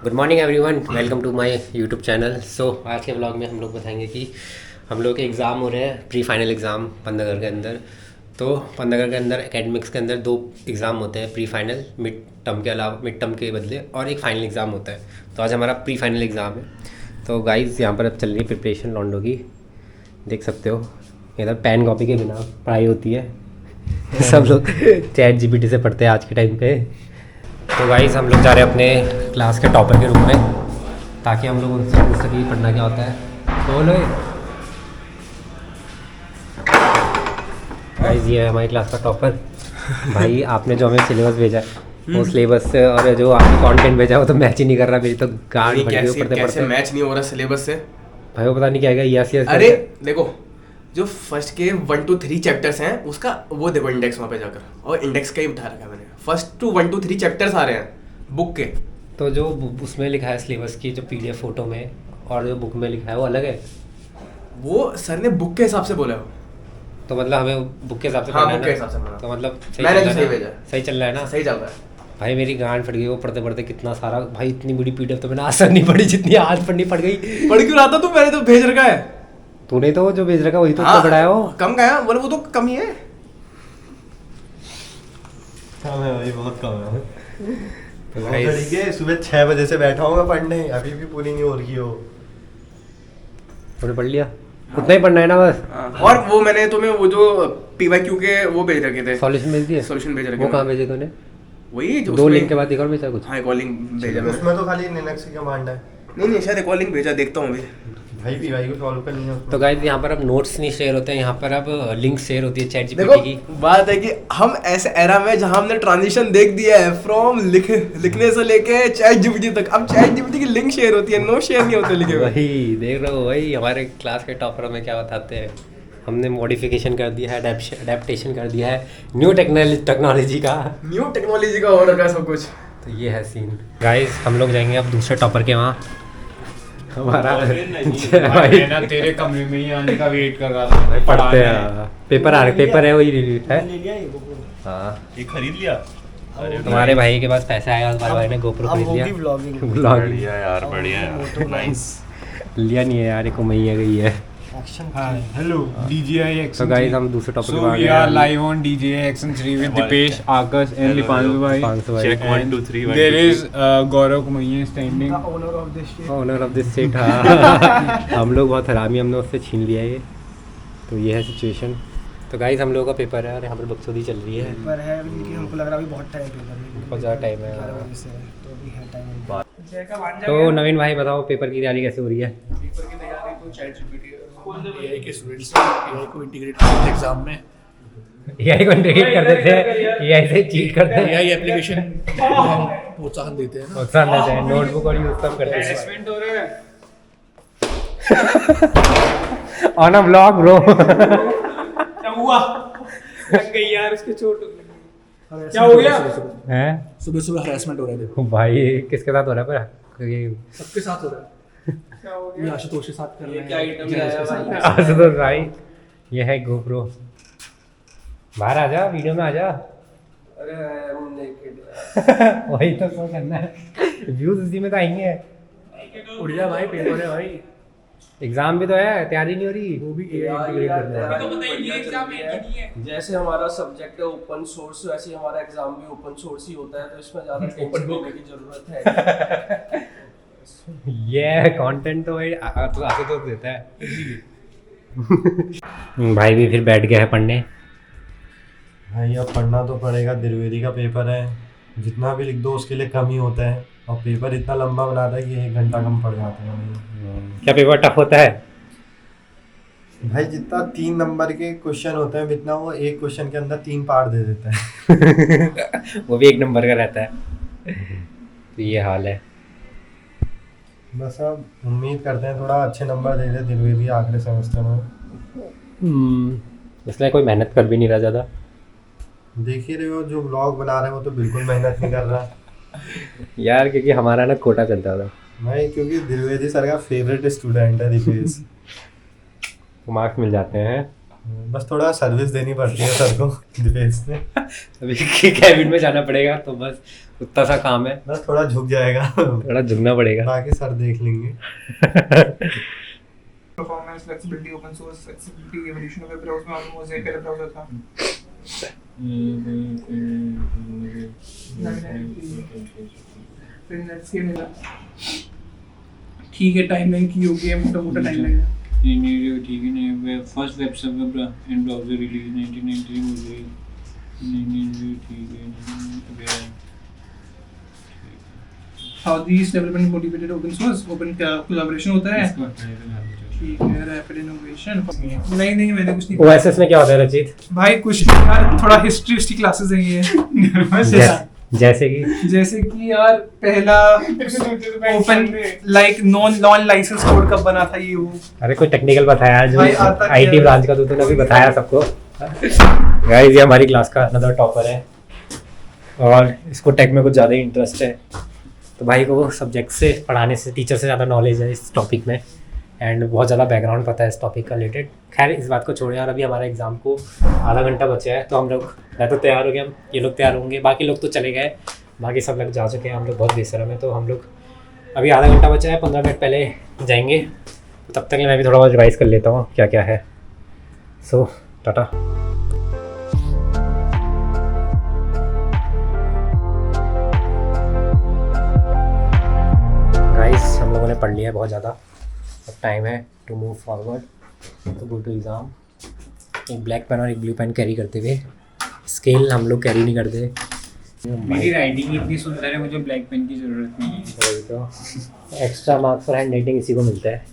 Good morning everyone, welcome to my YouTube channel. So आज के blog में हम लोग बताएंगे कि हम लोग के एग्ज़ाम हो रहे हैं, प्री फाइनल एग्ज़ाम पंतनगर के अंदर। तो पंतनगर के अंदर एकेडमिक्स के अंदर 2 एग्ज़ाम होते हैं, प्री फाइनल मिड टर्म के अलावा, मिड टर्म के बदले, और एक फाइनल एग्ज़ाम होता है। तो आज हमारा प्री फाइनल एग्ज़ाम है। तो गाइज़ यहाँ पर अब चल रही है प्रिपरेशन लॉन्डो की, देख सकते हो। इधर पेन कॉपी के बिना पढ़ाई होती है। सब लोग चैट जीपीटी से पढ़ते हैं आज के टाइम पे। तो गाइस हम लोग जा रहे हैं अपने क्लास के टॉपर के रूप में, ताकि हम लोग उनसे पूछ सकें पढ़ना क्या होता है। बोलो गाइस, ये है हमारी क्लास का टॉपर। भाई आपने जो हमें सिलेबस भेजा है वो सिलेबस से, और जो आपने कंटेंट भेजा वो तो मैच ही नहीं कर रहा। मेरी तो गांड फट गई पढ़ते कैसे मैच नहीं हो रहा सिलेबस से। भाई वो पता नहीं क्या है। यस अरे देखो, जो फर्स्ट के 1 to 3 चैप्टर्स हैं उसका वो देखो इंडेक्स वहाँ पे जाकर, और इंडेक्स का ही उठा रखा है मैंने। फर्स्ट टू 1 to 3 चैप्टर्स आ रहे हैं बुक के। तो जो उसमें लिखा है सिलेबस की, जो पीडीएफ फोटो में और जो बुक में लिखा है वो अलग है। वो सर ने बुक के हिसाब से बोला है। तो मतलब हमें बुक के हिसाब से हाँ, पढ़ना बुक है के ना? हिसाब से पढ़ना। तो मतलब मैंने तो सही भेजा है। सही चल रहा है ना? सही चल रहा है भाई। मेरी गांड फट गई वो पढ़ते पढ़ते, कितना सारा। भाई इतनी बड़ी पीडीएफ तो मैंने आज तक नहीं पढ़ी जितनी आज पढ़नी पड़ गई। पढ़ क्यों रहा था तू? मैंने तो भेज रखा है। तूने तो जो भेज रखा वही तो इतना बड़ा है वो। कम का है बोले, वो तो कम ही है। कम है भाई, बहुत कम है। तो घड़ी के सुबह 6 बजे से बैठा हूँ मैं पढ़ने, अभी भी पूरी नहीं हो रही हो। तूने पढ़ लिया? उतना ही पढ़ना है ना बस। और वो मैंने तुम्हें वो जो पीवाईक्यू के वो भेज रखे थे, सॉल्यूशन भेज दिए? सॉल्यूशन भेज रखे। वो कहाँ भेजे तूने? वही जो 2 लिंक के बाद एक और भेजा कुछ? हाँ, एक और लिंक भेजा मैंने। उसमें तो खाली लिनक्स की कमांड है। नहीं शायद एक और लिंक भेजा, देखता हूँ अभी। भाई पीवाई को सॉल्व करनी है उसमें। तो गाइस यहाँ पर अब नोट्स नहीं शेयर होते हैं, यहाँ पर अब लिंक शेयर होती है चैट देखो जीपीटी की। बात है कि हम ऐसे एरा में जहां हमने ट्रांजिशन देख दिया है फ्रॉम लिखने से लेके चैट जीपीटी तक। अब चैट जीपीटी की लिंक शेयर होती है, नो शेयर नहीं होते लिखे हुए। वही देख रहे हो भाई, हमारे क्लास के टॉपर हमें क्या बताते हैं। हमने मॉडिफिकेशन कर दिया है, अडेप्टेशन कर दिया है न्यू टेक्नोलॉजी का। न्यू टेक्नोलॉजी का हो रखा है सब कुछ। तो ये है सीन गाइस। हम लोग जाएंगे अब दूसरे टॉपर के वहाँ। हमारा भाई ना तेरे कमरे में ही आने का वेट कर रहा था भाई। पढ़ते हैं, पेपर आ रहे, पेपर है वही रिव्यू है। हाँ, ये खरीद लिया। तुम्हारे भाई के पास पैसा आएगा, तुम्हारे भाई ने गोप्रो खरीद लिया। व्लॉगिंग बढ़िया यार, बढ़िया यार, नाइस। लिया नहीं है यार, एक मैया गई है। हेलो DJI तो Action गाइस 3। हम दूसरे टॉपिक So पे आ we गए are हैं। live on DJI Action 3 with Dipesh, Akash and Dipanshu bhai. 500 भाई। Check 1 2 3 1 There is Gaurav Kumaiya standing. Owner of this seat. हाँ हम लोग बहुत हरामी, हमने उससे छीन लिया ये। तो ये है सिचुएशन। तो गाइस हम लोगों का पेपर है और यहाँ पर बकचोदी चल रही है। पेपर है अभी, लेकिन हमको लग रहा है अभी बहुत टाइम पेपर बहुत ज़्यादा टाइम है। 11 बजे से, तो अभी है टाइम। तो नवीन भाई बताओ, पेपर की तैयारी कैसे हो रही है? पेपर की तैयारी तो चैट जीपीटी एआई के स्टूडेंट्स एआई को इंटीग्रेट करते हैं एग्जाम में। एआई को इंटीग्रेट कर देते हैं, एआई से चीट करते हैं, एआई एप्लीकेशन प्रोत्साहन देते हैं ना। प्रोत्साहन देते हैं, नोटबुक और यूज सब करते हैं। Assessment हो रहा है। On a blog bro. क्या हुआ? लग गई यार, उसके चोट लग गई। क्या हो गया? हैं? सुबह सुबह हरासमेंट हो रहा है, देखो भाई किसके साथ हो रहा है पर? ये सबके साथ हो रहा है। क्या हो ये आशुतोष के साथ कर रहे हैं। क्या आइटम लाया भाई? आशुतोष भाई, ये है गोप्रो। बाहर आ जा, वीडियो में आ जा। अरे वही तो क्या करना है, व्यूज उसी में तो आएंगे। उड़ जा भाई, पेपर है भाई। एग्जाम भी तो है, तैयारी नहीं हो रही। वो भी एआई इंटीग्रेट करना है। तो बताइए एग्जाम एक ही नहीं है। जैसे हमारा सब्जेक्ट है ओपन सोर्स, वैसे ही हमारा एग्जाम भी ओपन सोर्स ही होता है, तो इसमें ज्यादा टेंशन लेने की जरूरत है। ये कंटेंट तो भाई तो आके तो देता है। भाई भी फिर बैठ गया है पढ़ने। भाई अब पढ़ना तो पड़ेगा, द्विवेदी का पेपर है। जितना भी लिख दो उसके लिए कम ही होता है, और पेपर इतना लंबा बनाता है कि 1 घंटा कम पड़ जाता है। क्या पेपर टफ होता है? भाई जितना 3 नंबर के क्वेश्चन होते हैं, इतना वो एक क्वेश्चन के अंदर 3 पार्ट दे देता है। वो भी 1 नंबर का रहता है। तो ये हाल है। बस अब उम्मीद करते हैं थोड़ा अच्छे नंबर दे दे द्विवेदी आखिरी सेमेस्टर में। इसलिए कोई मेहनत कर भी नहीं रहा ज़्यादा। देख ही रहे हो, जो ब्लॉग बना रहे हैं वो तो बिल्कुल मेहनत नहीं कर रहा यार क्योंकि हमारा ना कोटा चलता था भाई, क्योंकि द्विवेदी सर का फेवरेट स्टूडेंट है दीपेश। तो मार्क्स मिल जाते हैं। बस थोड़ा सर्विस देनी पड़ती है सर को दीपेश से। अभी कैबिन में जाना पड़ेगा तो बस उतना सा काम है, बस थोड़ा झुक जाएगा थोड़ा झुकना पड़ेगा। बाकी सर देख लेंगे। Performance, flexibility, open source, accessibility, evolution of web browser में ऑलमोस्ट एक पहले ब्राउज़र था। फिर नेटस्केप मिला। ठीक है, टाइमलाइन की होगी, मोटा-मोटा टाइमलाइन है। ठीक है नहीं, first web server and browser release 1993 हो गई। ठीक है। How these development motivated open source, open collaboration होता है। ठीक है, रैपिड इनोवेशन। नहीं मैंने कुछ नहीं। ओएसएस में क्या होता है रचित? भाई कुछ नहीं यार, थोड़ा हिस्ट्री क्लासेस है ये। जैसे कि यार पहला open like non licence code कब बना था ये वो। अरे कोई टेक्निकल बताया जो भाई आता आईटी क्या? ब्रांच का तो तूने अभी बताया सबको। गाइस ये हमारी क्लास का अनदर टॉपर है और इसको टेक में कुछ ज़्यादा ही इंटरेस्ट है, तो भाई को सब्जेक्ट से पढ़ाने से टीचर से ज़्यादा नॉलेज है इस टॉपिक में एंड बहुत ज़्यादा बैकग्राउंड पता है इस टॉपिक का रिलेटेड। खैर इस बात को छोड़े यार, अभी हमारा एग्ज़ाम को आधा घंटा बचा है, तो हम लोग मैं तो तैयार हो गया, ये लोग तैयार होंगे, बाकी लोग तो चले गए, बाकी सब लोग जा चुके हैं, हम लोग बहुत बेशरम है। तो हम लोग अभी आधा घंटा बचा है, 15 मिनट पहले जाएंगे, तो तब तक मैं भी थोड़ा बहुत रिवाइज़ कर लेता हूँ क्या क्या है। सो टाटा। गाइस हम लोगों ने पढ़ लिया है बहुत ज़्यादा, अब टाइम है टू मूव फॉरवर्ड, तो गो टू एग्ज़ाम। एक ब्लैक पेन और एक ब्लू पेन कैरी करते हुए, स्केल हम लोग कैरी नहीं करते। मेरी राइटिंग इतनी सुंदर है, मुझे ब्लैक पेन की ज़रूरत नहीं है। वही तो extra marks for hand writing इसी को मिलता है।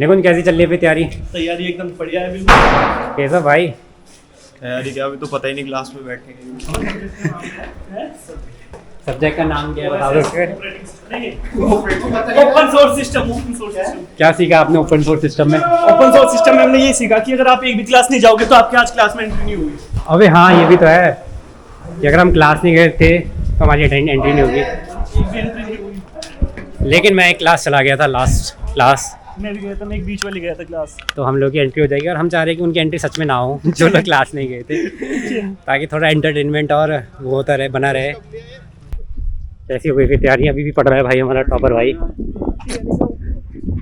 निकुंज कैसी चल रही है फिर तैयारी? तैयारी एकदम बढ़िया है बिल्कुल। कैसा भाई? तैयारी क्या, अभी तो पता ही नहीं, क्लास में बैठेंगे। सब्जेक्ट का नाम क्या है बता दो। Open source system. क्या सीखा आपने ओपन सोर्स सिस्टम में? ओपन सोर्स सिस्टम में हमने ये सीखा कि अगर आप एक भी क्लास नहीं जाओगे तो आपके आज क्लास में एंट्री नहीं होगी। अबे हाँ ये भी तो है कि अगर हम क्लास नहीं गए थे तो हमारी एंट्री नहीं होगी। लेकिन मैं एक क्लास चला गया था, लास्ट क्लास मैं भी गया था, मैं एक बीच वाली गया था क्लास, तो हम लोग की एंट्री हो जाएगी, और हम चाह रहे हैं कि उनकी एंट्री सच में ना हो जो लोग क्लास नहीं गए थे, ताकि थोड़ा एंटरटेनमेंट और वो होता रहे, बना रहे। कैसी हो गई फिर तैयारी? अभी भी पढ़ रहा है भाई हमारा टॉपर भाई।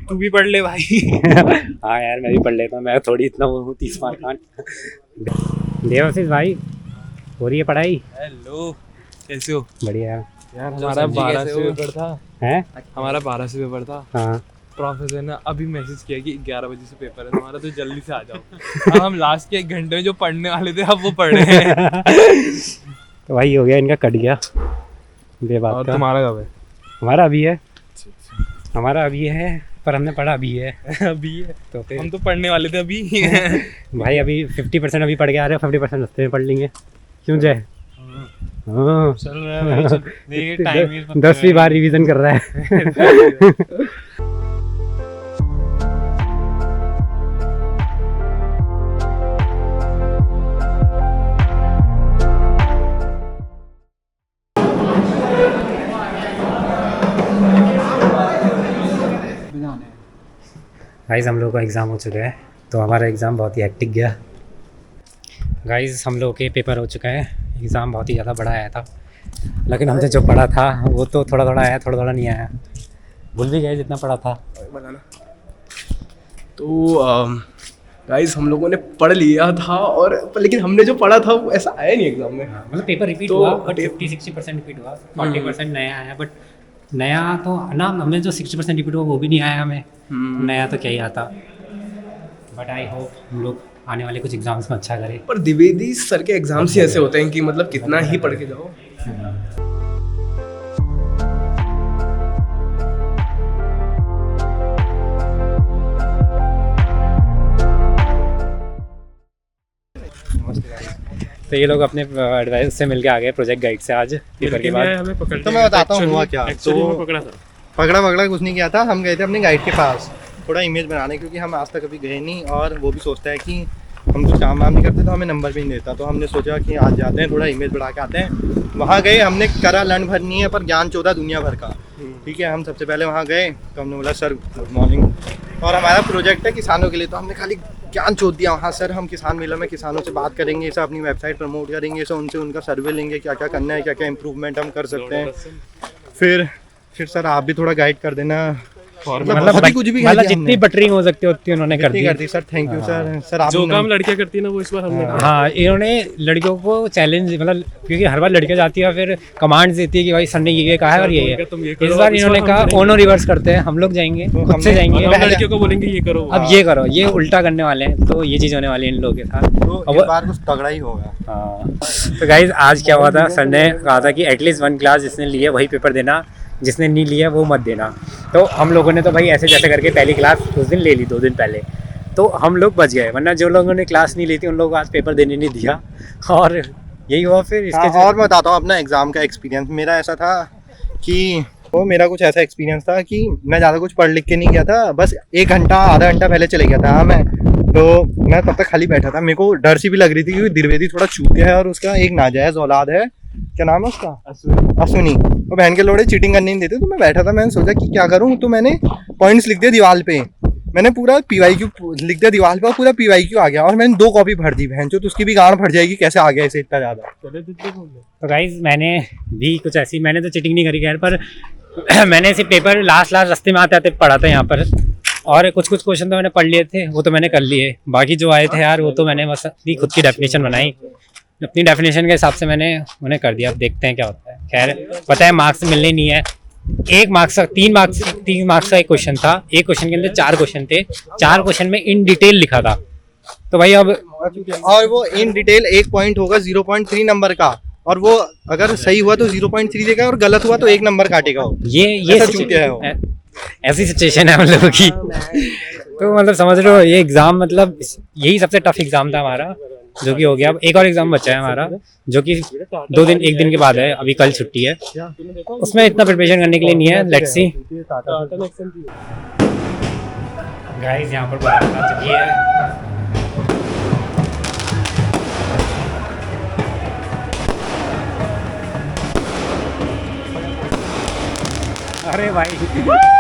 तू भी पढ़ ले भाई। हाँ यार मैं भी पढ़ लेता हूँ, मैं थोड़ी इतना वो हूँ 30 मार्क खान। देवाशीष भाई हो रही है पढ़ाई? हेलो कैसे हो? बढ़िया यार हमारा 12 से पेपर था। है? हमारा 12 से पेपर था। हाँ प्रोफेसर ने अभी मैसेज किया कि 11 बजे से पेपर है तुम्हारा, तो जल्दी से आ जाओ। अब हम लास्ट के 1 घंटे में जो पढ़ने वाले थे अब वो पढ़ रहे हैं। तो भाई हो गया, इनका कट गया बेबात और का। तुम्हारा कब है? हमारा अभी है, हमारा अभी है, पर हमने पढ़ा अभी है। अभी है तो फिर हम तो पढ़ने वाले थे अभी। भाई अभी 50% अभी पढ़ के आ रहे हैं, 50% रास्ते में पढ़ लेंगे। क्यों जय? हाँ चल रहा है भाई, देखिए टाइम वेस्ट मत 10वीं बार रिवीजन कर रहा है। गाइस हम लोग का एग्ज़ाम हो चुका है, तो हमारा एग्ज़ाम बहुत ही हेक्टिक गया। गाइस हम लोग के पेपर हो चुका है, एग्ज़ाम बहुत ही ज़्यादा बड़ा आया था, लेकिन हमसे जो पढ़ा था वो तो थोड़ा थोड़ा आया, थोड़ा थोड़ा नहीं आया, भूल भी गए जितना पढ़ा था। तो गाइस हम लोगों ने पढ़ लिया था, और लेकिन हमने जो पढ़ा था वो ऐसा आया नहीं एग्जाम में। मतलब पेपर रिपीट तो हुआ, बट 50-60% रिपीट हुआ, 40% नया आया, बट नया तो ना, हमें जो 60% रिपीट हुआ वो भी नहीं आया हमें, नया तो क्या ही आता। बट आई होप हम लोग आने वाले कुछ एग्जाम्स में अच्छा करें। पर द्विवेदी सर के एग्जाम्स ही ऐसे होते हैं कि मतलब कितना ही पढ़ के जाओ। तो ये लोग अपने एडवाइस से मिलके आ गए प्रोजेक्ट गाइड से आज पेपर के बाद। तो मैं बताता हूँ हुआ क्या। तो पकड़ा कुछ नहीं किया था, हम गए थे अपने गाइड के पास थोड़ा इमेज बनाने, क्योंकि हम आज तक कभी गए नहीं, और वो भी सोचता है कि हम कुछ काम वाम नहीं करते तो हमें नंबर भी नहीं देता। तो हमने सोचा कि आज जाते हैं, थोड़ा इमेज बढ़ा के आते हैं। वहाँ गए, हमने करा लर्न भर नहीं है पर ज्ञान चौथा दुनिया भर का। ठीक है, हम सबसे पहले वहाँ गए तो हमने बोला सर गुड मॉर्निंग, और हमारा प्रोजेक्ट है किसानों के लिए, तो हमने खाली ज्ञान चोट दिया वहाँ। सर हम किसान मेला में किसानों से बात करेंगे, सर अपनी वेबसाइट प्रमोट करेंगे, सर उनसे उनका सर्वे लेंगे, क्या क्या करना है, क्या क्या इम्प्रूवमेंट हम कर सकते हैं। फिर सर आप भी थोड़ा गाइड कर देना, मतलब कुछ भी जितनी बटरिंग हो सकती है उतनी उन्होंने कर दी sir. Thank you sir. Sir आप जो काम लड़कियां करती है ना वो इस बार हमने हाँ, इन्होंने लड़कियों को चैलेंज, मतलब क्योंकि हर बार लड़कियां जाती है फिर कमांड्स देती है कि भाई सर ने ये कहा है और ये है। इस बार इन्होंने कहा ओनो रिवर्स करते हैं, हम लोग जाएंगे, खुद से जाएंगे, लड़कियों को बोलेंगे ये करो, अब ये करो, ये उल्टा करने वाले हैं। तो ये चीज़ होने वाली है इन लोगों के साथ, तो इस बार कुछ तगड़ा ही होगा। हाँ। तो गाइज आज क्या हुआ था, सर ने कहा था कि एटलीस्ट 1 क्लास जिसने लिया वही पेपर देना, जिसने नहीं लिया वो मत देना। तो हम लोगों ने तो भाई ऐसे जैसे करके पहली क्लास उस दिन ले ली 2 दिन पहले, तो हम लोग बच गए, वरना जो लोगों ने क्लास नहीं ली थी उन लोगों को आज पेपर देने नहीं दिया। और यही हुआ फिर इसके और मैं बताता हूँ अपना एग्ज़ाम का एक्सपीरियंस। मेरा ऐसा था कि मेरा कुछ ऐसा एक्सपीरियंस था कि मैं ज़्यादा कुछ पढ़ लिख के नहीं गया था, बस 1 घंटा आधा घंटा पहले चले गया था। हाँ, मैं तब तक खाली बैठा था। मेरे को डर सी भी लग रही थी क्योंकि द्विवेदी थोड़ा चूतिया है और उसका एक नाजायज़ औलाद है, क्या नाम है उसका, अश्विनी। वो बहन के लोड़े चीटिंग करने नहीं देते। तो मैं बैठा था, मैंने सोचा कि क्या करूं, तो मैंने पॉइंट्स लिख दिए दीवार पे। मैंने पूरा PYQ लिख दिया दीवार पे, पूरा PYQ आ गया और मैंने 2 कॉपी भर दी। बहन जो, तो उसकी भी गांड फट जाएगी, कैसे आ गया इसे इतना ज़्यादा। तो गाइज मैंने भी कुछ ऐसी, मैंने तो चीटिंग नहीं करी खैर, पर मैंने सिर्फ पेपर लास्ट रास्ते में आते आते पढ़ा था यहाँ पर, और कुछ क्वेश्चन तो मैंने पढ़ लिए थे, वो तो मैंने कर लिए। बाकी जो आए थे यार वो तो मैंने बस अपनी खुद की डेफिनेशन बनाई, अपनी डेफिनेशन के हिसाब से मैंने उन्हें कर दिया। अब देखते हैं क्या होता है। खैर पता है मार्क्स मिलने नहीं है, 1 मार्क्स 3 मार्क्स का एक क्वेश्चन था। एक क्वेश्चन के अंदर 4 क्वेश्चन थे, 4 क्वेश्चन में इन डिटेल लिखा था। तो भाई अब, और वो इन डिटेल 1 पॉइंट होगा 0.3 नंबर का, और वो अगर सही हुआ तो 0.3 देगा और गलत हुआ तो 1 नंबर काटेगा। ये चूतिया है वो। ऐसी सिचुएशन है हम लोगों की। तो मतलब समझ रहे हो, ये एग्जाम मतलब यही सबसे टफ एग्जाम था हमारा, जो कि हो गया। अब एक और एग्जाम बचा है हमारा, जो कि 1 दिन के बाद है, अभी कल छुट्टी है। उसमें इतना प्रिपरेशन करने के लिए नहीं है। लेट्स सी गाइस, यहाँ पर बात आ चुकी है। अरे भाई